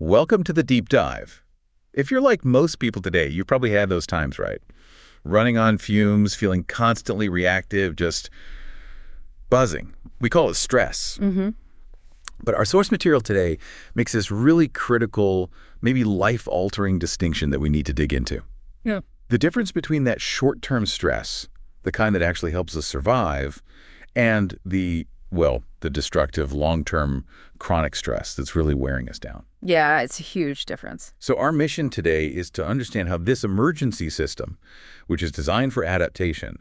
Welcome to the deep dive. If you're like most people today, you've probably had those times, right? Running on fumes, feeling constantly reactive, just buzzing. We call it stress. But our source material today makes this really critical, maybe life-altering distinction that we need to dig into. Yeah. The difference between that short-term stress, the kind that actually helps us survive, and the destructive long-term chronic stress that's really wearing us down. Yeah, it's a huge difference. So our mission today is to understand how this emergency system, which is designed for adaptation,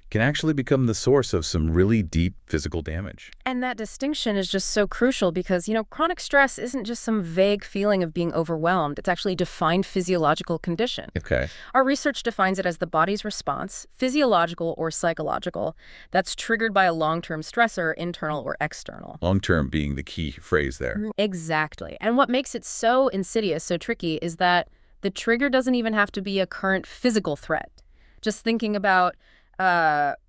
can actually become the source of some really deep physical damage. And that distinction is just so crucial because, chronic stress isn't just some vague feeling of being overwhelmed. It's actually a defined physiological condition. Okay. Our research defines it as the body's response, physiological or psychological, that's triggered by a long-term stressor, internal or external. Long-term being the key phrase there. Exactly. And what makes it so insidious, so tricky, is that the trigger doesn't even have to be a current physical threat. Just thinking about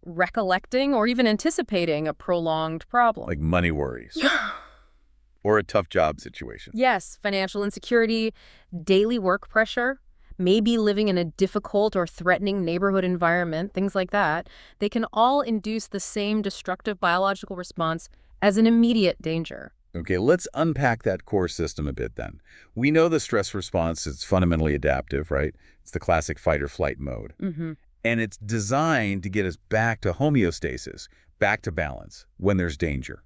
recollecting or even anticipating a prolonged problem. Like money worries. Or a tough job situation. Yes, financial insecurity, daily work pressure, maybe living in a difficult or threatening neighborhood environment, things like that. They can all induce the same destructive biological response as an immediate danger. Okay, let's unpack that core system a bit then. We know the stress response is fundamentally adaptive, right? It's the classic fight or flight mode. And it's designed to get us back to homeostasis, back to balance, when there's danger.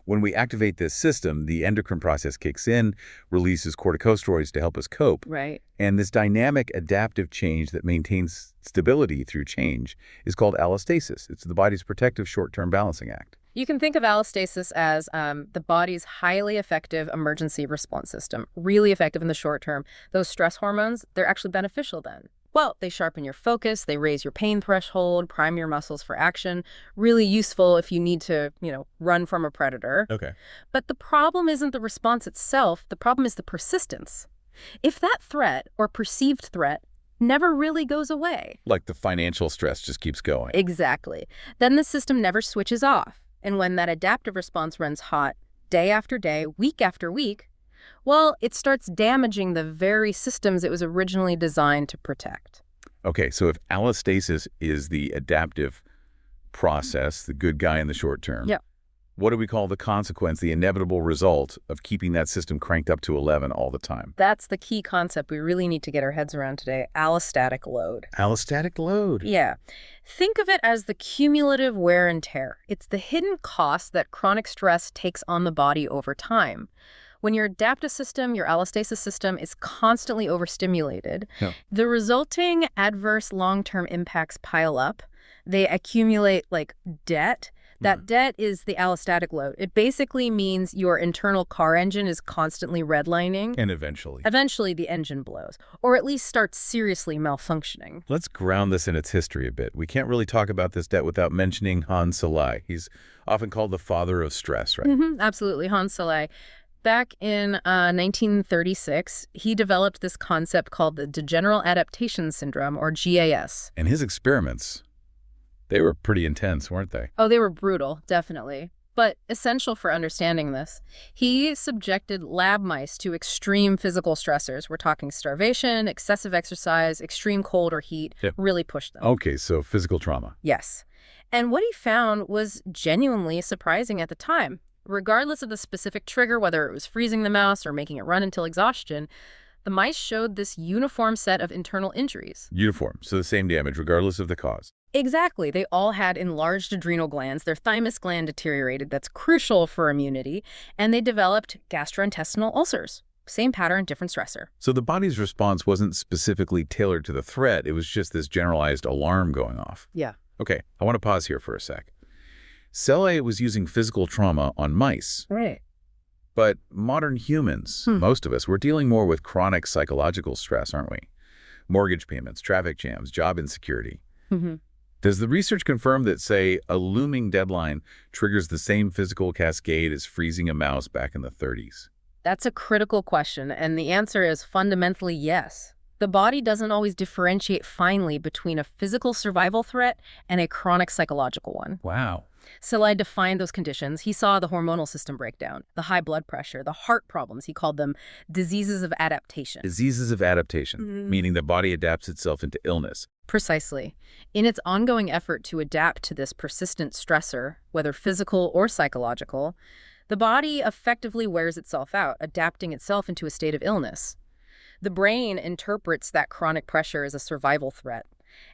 When we activate this system, the endocrine process kicks in, releases corticosteroids to help us cope. Right. And this dynamic adaptive change that maintains stability through change is called allostasis. It's the body's protective short-term balancing act. You can think of allostasis as the body's highly effective emergency response system, really effective in the short term. Those stress hormones, they're actually beneficial then. Well, they sharpen your focus, they raise your pain threshold, prime your muscles for action. Really useful if you need to, run from a predator. Okay. But the problem isn't the response itself, the problem is the persistence. If that threat or perceived threat never really goes away. Like the financial stress just keeps going. Exactly. Then the system never switches off. And when that adaptive response runs hot, day after day, week after week, well, it starts damaging the very systems it was originally designed to protect. Okay, so if allostasis is the adaptive process, the good guy in the short term, Yeah. what do we call the consequence, the inevitable result of keeping that system cranked up to 11 all the time? That's the key concept we really need to get our heads around today, allostatic load. Allostatic load. Yeah. Think of it as the cumulative wear and tear. It's the hidden cost that chronic stress takes on the body over time. When your adaptive system, your allostasis system, is constantly overstimulated, the resulting adverse long-term impacts pile up. They accumulate like debt. That debt is the allostatic load. It basically means your internal car engine is constantly redlining. And eventually. Eventually, the engine blows, or at least starts seriously malfunctioning. Let's ground this in its history a bit. We can't really talk about this debt without mentioning Hans Selye. He's often called the father of stress, right? Absolutely, Hans Selye. Back in 1936, he developed this concept called the Degeneral Adaptation Syndrome, or GAS. And his experiments, they were pretty intense, weren't they? Oh, they were brutal, definitely. But essential for understanding this. He subjected lab mice to extreme physical stressors. We're talking starvation, excessive exercise, extreme cold or heat, really pushed them. Okay, so physical trauma. Yes. And what he found was genuinely surprising at the time. Regardless of the specific trigger, whether it was freezing the mouse or making it run until exhaustion, the mice showed this uniform set of internal injuries. Uniform, so the same damage regardless of the cause. Exactly. They all had enlarged adrenal glands. Their thymus gland deteriorated. That's crucial for immunity. And they developed gastrointestinal ulcers. Same pattern, different stressor. So the body's response wasn't specifically tailored to the threat. It was just this generalized alarm going off. Yeah. Okay, I want to pause here for a sec. Selye was using physical trauma on mice. Right. But modern humans, most of us, we're dealing more with chronic psychological stress, aren't we? Mortgage payments, traffic jams, job insecurity. Does the research confirm that, say, a looming deadline triggers the same physical cascade as freezing a mouse back in the 30s? That's a critical question, and the answer is fundamentally yes. The body doesn't always differentiate finely between a physical survival threat and a chronic psychological one. Wow. Celli defined those conditions. He saw the hormonal system breakdown, the high blood pressure, the heart problems. He called them diseases of adaptation. Diseases of adaptation, meaning the body adapts itself into illness. Precisely. In its ongoing effort to adapt to this persistent stressor, whether physical or psychological, the body effectively wears itself out, adapting itself into a state of illness. The brain interprets that chronic pressure as a survival threat.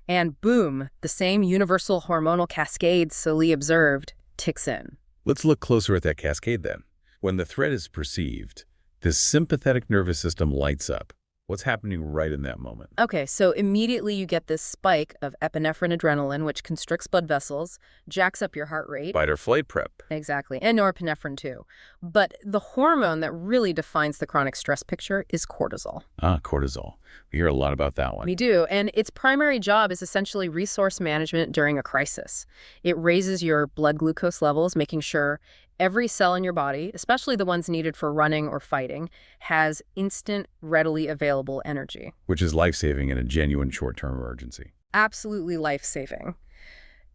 And boom, the same universal hormonal cascade Celli observed ticks in. Let's look closer at that cascade then. When the threat is perceived, the sympathetic nervous system lights up. What's happening right in that moment? Okay, so immediately you get this spike of epinephrine adrenaline, which constricts blood vessels, jacks up your heart rate. Fight or flight prep. Exactly, and norepinephrine too. But the hormone that really defines the chronic stress picture is cortisol. Ah, cortisol. We hear a lot about that one. We do, and its primary job is essentially resource management during a crisis. It raises your blood glucose levels, making sure every cell in your body, especially the ones needed for running or fighting, has instant, readily available energy. Which is life-saving in a genuine short-term emergency. Absolutely life-saving.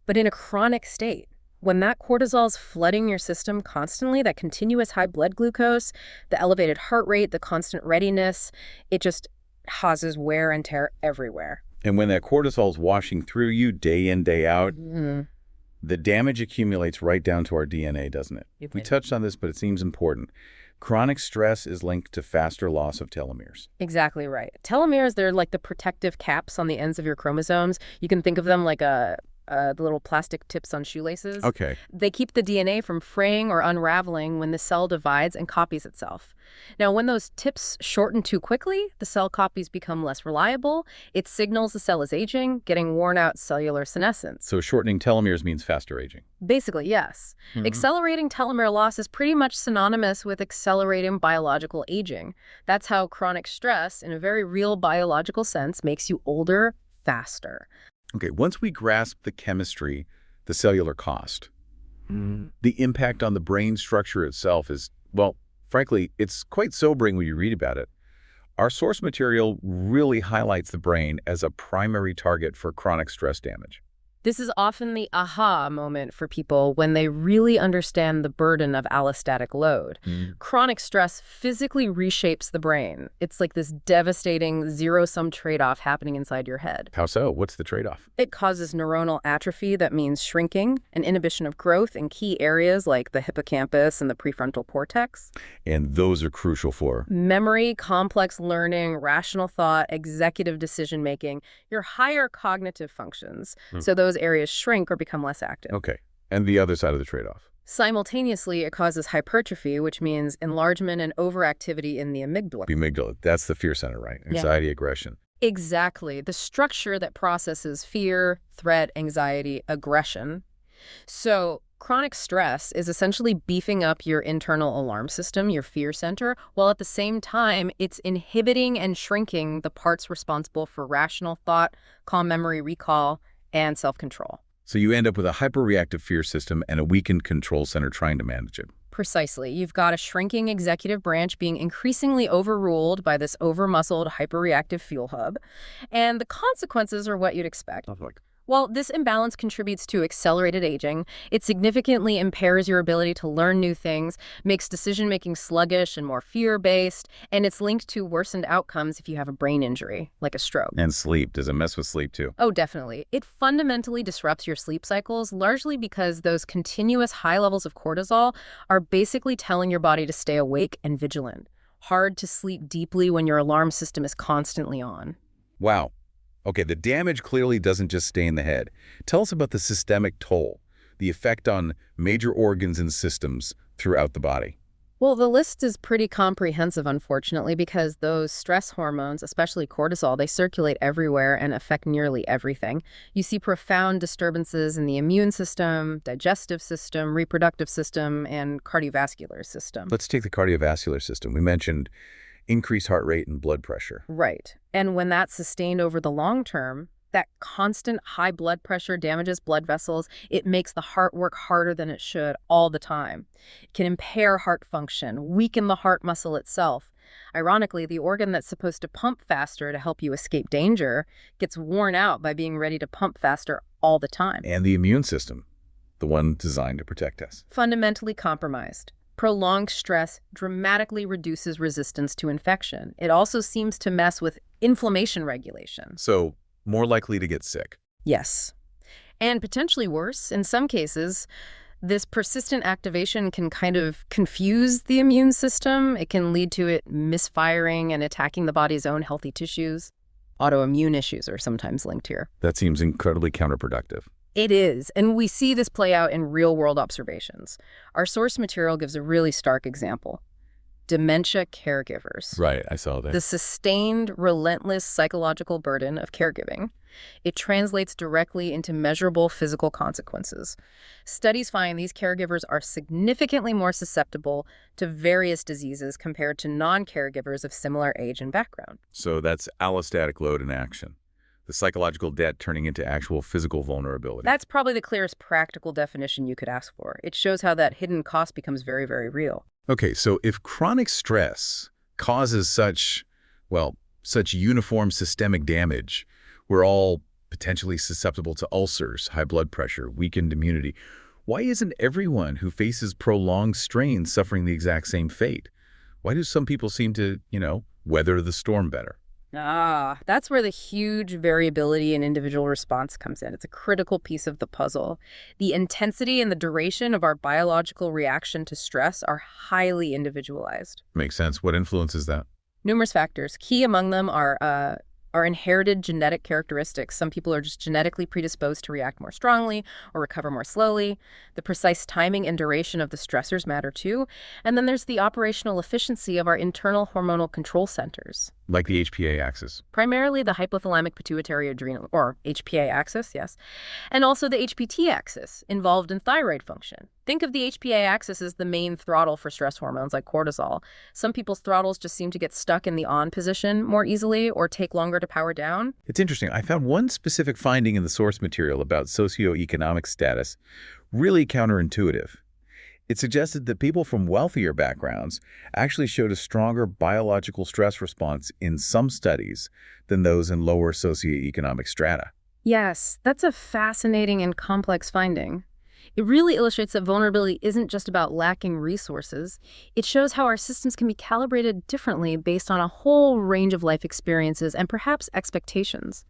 But in a chronic state, when that cortisol's flooding your system constantly, that continuous high blood glucose, the elevated heart rate, the constant readiness, it just causes wear and tear everywhere. And when that cortisol's washing through you day in, day out, the damage accumulates right down to our DNA, doesn't it? We touched on this, but it seems important. Chronic stress is linked to faster loss of telomeres. Exactly right. Telomeres, they're like the protective caps on the ends of your chromosomes. You can think of them like the little plastic tips on shoelaces. Okay. They keep the DNA from fraying or unraveling when the cell divides and copies itself. Now, when those tips shorten too quickly, the cell copies become less reliable. It signals the cell is aging, getting worn out cellular senescence. So shortening telomeres means faster aging. Basically, yes. Accelerating telomere loss is pretty much synonymous with accelerating biological aging. That's how chronic stress, in a very real biological sense, makes you older faster. Okay, once we grasp the chemistry, the cellular cost, the impact on the brain structure itself is, well, frankly, it's quite sobering when you read about it. Our source material really highlights the brain as a primary target for chronic stress damage. This is often the aha moment for people when they really understand the burden of allostatic load. Chronic stress physically reshapes the brain. It's like this devastating zero-sum trade-off happening inside your head. How so? What's the trade-off? It causes neuronal atrophy, that means shrinking, and inhibition of growth in key areas like the hippocampus and the prefrontal cortex. And those are crucial for memory, complex learning, rational thought, executive decision-making, your higher cognitive functions. So those areas shrink or become less active. Okay. And the other side of the trade-off? Simultaneously, it causes hypertrophy, which means enlargement and overactivity in the amygdala. The amygdala, that's the fear center, right? Anxiety, aggression. Exactly. The structure that processes fear, threat, anxiety, aggression. So chronic stress is essentially beefing up your internal alarm system, your fear center, while at the same time, it's inhibiting and shrinking the parts responsible for rational thought, calm memory recall, and self-control. So you end up with a hyperreactive fear system and a weakened control center trying to manage it. Precisely. You've got a shrinking executive branch being increasingly overruled by this over-muscled, hyperreactive fuel hub. And the consequences are what you'd expect. While this imbalance contributes to accelerated aging, it significantly impairs your ability to learn new things, makes decision-making sluggish and more fear-based, and it's linked to worsened outcomes if you have a brain injury, like a stroke. And sleep. Does it mess with sleep too? Oh, definitely. It fundamentally disrupts your sleep cycles, largely because those continuous high levels of cortisol are basically telling your body to stay awake and vigilant. Hard to sleep deeply when your alarm system is constantly on. Wow. Okay, the damage clearly doesn't just stay in the head. Tell us about the systemic toll, the effect on major organs and systems throughout the body. Well, the list is pretty comprehensive, unfortunately, because those stress hormones, especially cortisol, they circulate everywhere and affect nearly everything. You see profound disturbances in the immune system, digestive system, reproductive system, and cardiovascular system. Let's take the cardiovascular system. We mentioned increased heart rate and blood pressure. Right. And when that's sustained over the long term, that constant high blood pressure damages blood vessels. It makes the heart work harder than it should all the time. It can impair heart function, weaken the heart muscle itself. Ironically, the organ that's supposed to pump faster to help you escape danger gets worn out by being ready to pump faster all the time. And the immune system. the one designed to protect us. Fundamentally compromised. Prolonged stress dramatically reduces resistance to infection. It also seems to mess with inflammation regulation. So, more likely to get sick. Yes. And potentially worse, in some cases, this persistent activation can kind of confuse the immune system. It can lead to it misfiring and attacking the body's own healthy tissues. Autoimmune issues are sometimes linked here. That seems incredibly counterproductive. It is, and we see this play out in real-world observations. Our source material gives a really stark example. Dementia caregivers. Right, I saw that. The sustained, relentless psychological burden of caregiving. It translates directly into measurable physical consequences. Studies find these caregivers are significantly more susceptible to various diseases compared to non-caregivers of similar age and background. So that's allostatic load in action. The psychological debt turning into actual physical vulnerability. That's probably the clearest practical definition you could ask for. It shows how that hidden cost becomes very, very real. Okay, so if chronic stress causes such uniform systemic damage, we're all potentially susceptible to ulcers, high blood pressure, weakened immunity. Why isn't everyone who faces prolonged strain suffering the exact same fate? Why do some people seem to, weather the storm better? That's where the huge variability in individual response comes in. It's a critical piece of the puzzle. The intensity and the duration of our biological reaction to stress are highly individualized. Makes sense. What influences that? Numerous factors. Key among them are inherited genetic characteristics. Some people are just genetically predisposed to react more strongly or recover more slowly. The precise timing and duration of the stressors matter too. And then there's the operational efficiency of our internal hormonal control centers. Like the HPA axis. Primarily the hypothalamic pituitary adrenal, or HPA axis, yes. And also the HPT axis, involved in thyroid function. Think of the HPA axis as the main throttle for stress hormones like cortisol. Some people's throttles just seem to get stuck in the on position more easily or take longer to power down. It's interesting. I found one specific finding in the source material about socioeconomic status really counterintuitive. It suggested that people from wealthier backgrounds actually showed a stronger biological stress response in some studies than those in lower socioeconomic strata. Yes, that's a fascinating and complex finding. It really illustrates that vulnerability isn't just about lacking resources. It shows how our systems can be calibrated differently based on a whole range of life experiences and perhaps expectations.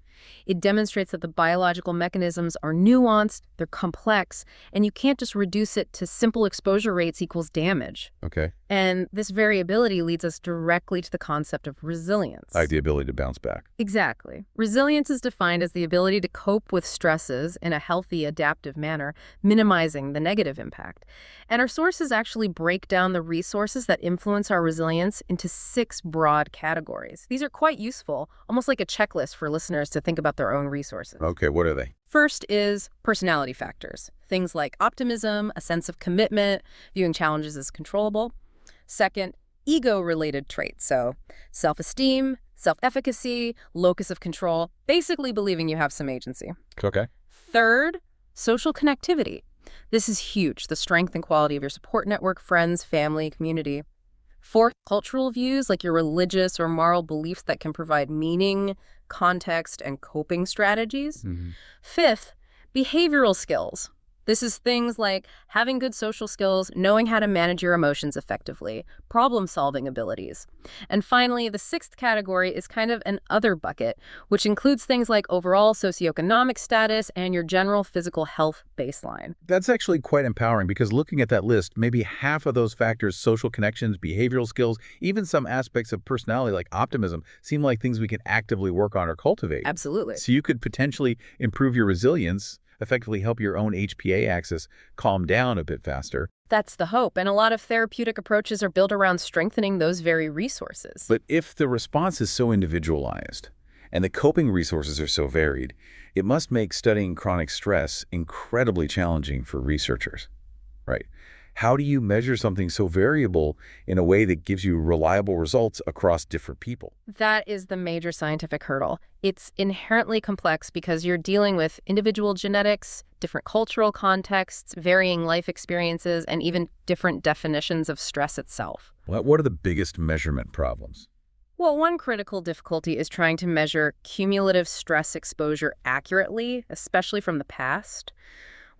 It demonstrates that the biological mechanisms are nuanced, they're complex, and you can't just reduce it to simple exposure rates equals damage. Okay. And this variability leads us directly to the concept of resilience. Like the ability to bounce back. Exactly. Resilience is defined as the ability to cope with stresses in a healthy, adaptive manner, minimizing the negative impact. And our sources actually break down the resources that influence our resilience into 6 broad categories. These are quite useful, almost like a checklist for listeners to think about their own resources. Okay, what are they? First is personality factors. Things like optimism, a sense of commitment, viewing challenges as controllable. Second, ego-related traits, so self-esteem, self-efficacy, locus of control, basically believing you have some agency. Okay. Third, social connectivity. This is huge, the strength and quality of your support network, friends, family, community. Fourth, cultural views, like your religious or moral beliefs that can provide meaning, context, and coping strategies. Mm-hmm. Fifth, behavioral skills. This is things like having good social skills, knowing how to manage your emotions effectively, problem-solving abilities. And finally, the 6th category is kind of an other bucket, which includes things like overall socioeconomic status and your general physical health baseline. That's actually quite empowering because looking at that list, maybe half of those factors, social connections, behavioral skills, even some aspects of personality like optimism, seem like things we can actively work on or cultivate. Absolutely. So you could potentially improve your resilience, effectively help your own HPA axis calm down a bit faster. That's the hope, and a lot of therapeutic approaches are built around strengthening those very resources. But if the response is so individualized and the coping resources are so varied, it must make studying chronic stress incredibly challenging for researchers, right? How do you measure something so variable in a way that gives you reliable results across different people? That is the major scientific hurdle. It's inherently complex because you're dealing with individual genetics, different cultural contexts, varying life experiences, and even different definitions of stress itself. What are the biggest measurement problems? Well, one critical difficulty is trying to measure cumulative stress exposure accurately, especially from the past.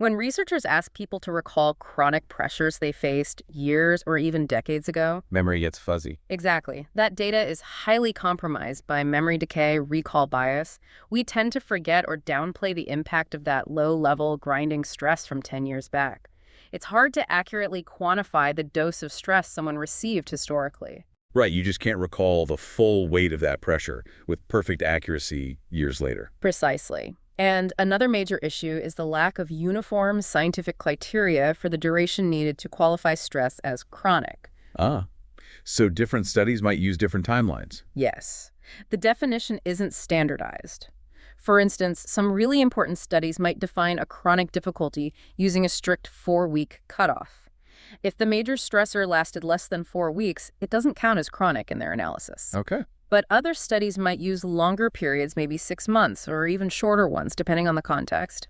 When researchers ask people to recall chronic pressures they faced years or even decades ago, Memory gets fuzzy. exactly, that data is highly compromised by memory decay, recall bias. We tend to forget or downplay the impact of that low-level grinding stress from 10 years back. It's hard to accurately quantify the dose of stress someone received historically. Right, you just can't recall the full weight of that pressure with perfect accuracy years later. Precisely. And another major issue is the lack of uniform scientific criteria for the duration needed to qualify stress as chronic. Ah, so different studies might use different timelines. Yes. The definition isn't standardized. For instance, some really important studies might define a chronic difficulty using a strict 4-week cutoff. If the major stressor lasted less than 4 weeks, it doesn't count as chronic in their analysis. Okay. But other studies might use longer periods, maybe 6 months, or even shorter ones, depending on the context.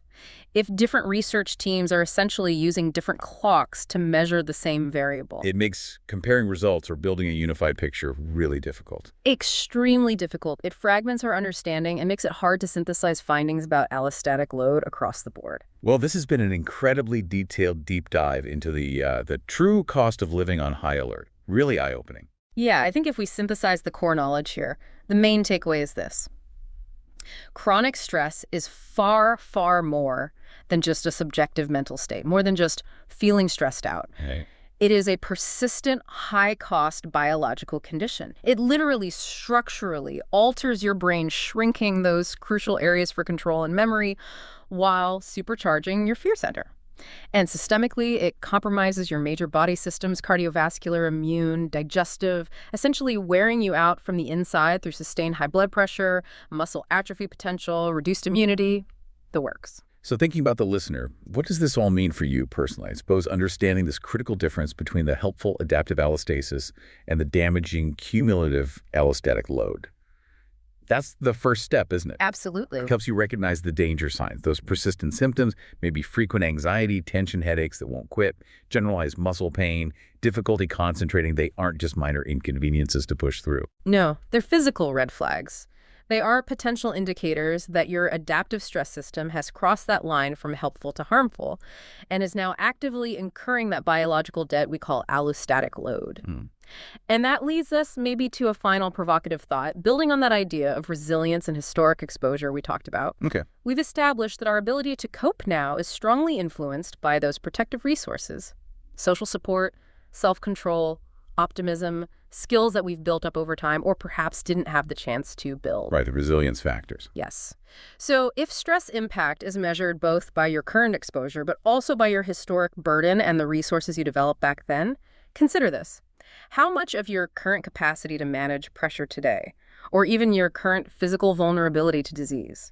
If different research teams are essentially using different clocks to measure the same variable. It makes comparing results or building a unified picture really difficult. Extremely difficult. It fragments our understanding and makes it hard to synthesize findings about allostatic load across the board. Well, this has been an incredibly detailed deep dive into the true cost of living on high alert. Really eye-opening. Yeah, I think if we synthesize the core knowledge here, the main takeaway is this. Chronic stress is far, far more than just a subjective mental state, more than just feeling stressed out. Hey. It is a persistent, high-cost biological condition. It literally, structurally alters your brain, shrinking those crucial areas for control and memory while supercharging your fear center. And systemically, it compromises your major body systems, cardiovascular, immune, digestive, essentially wearing you out from the inside through sustained high blood pressure, muscle atrophy potential, reduced immunity, the works. So thinking about the listener, what does this all mean for you personally? I suppose understanding this critical difference between the helpful adaptive allostasis and the damaging cumulative allostatic load. That's the first step, isn't it? Absolutely. It helps you recognize the danger signs, those persistent symptoms, maybe frequent anxiety, tension headaches that won't quit, generalized muscle pain, difficulty concentrating. They aren't just minor inconveniences to push through. No, they're physical red flags. They are potential indicators that your adaptive stress system has crossed that line from helpful to harmful and is now actively incurring that biological debt we call allostatic load. And that leads us maybe to a final provocative thought, building on that idea of resilience and historic exposure we talked about. Okay. We've established that our ability to cope now is strongly influenced by those protective resources: social support, self-control, optimism, skills that we've built up over time or perhaps didn't have the chance to build. Right, the resilience factors. Yes. So if stress impact is measured both by your current exposure but also by your historic burden and the resources you developed back then, consider this. How much of your current capacity to manage pressure today, or even your current physical vulnerability to disease,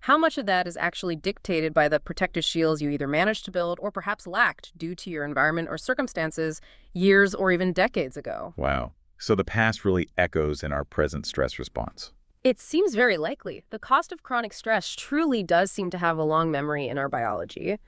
how much of that is actually dictated by the protective shields you either managed to build or perhaps lacked due to your environment or circumstances years or even decades ago? Wow. So the past really echoes in our present stress response. It seems very likely. The cost of chronic stress truly does seem to have a long memory in our biology.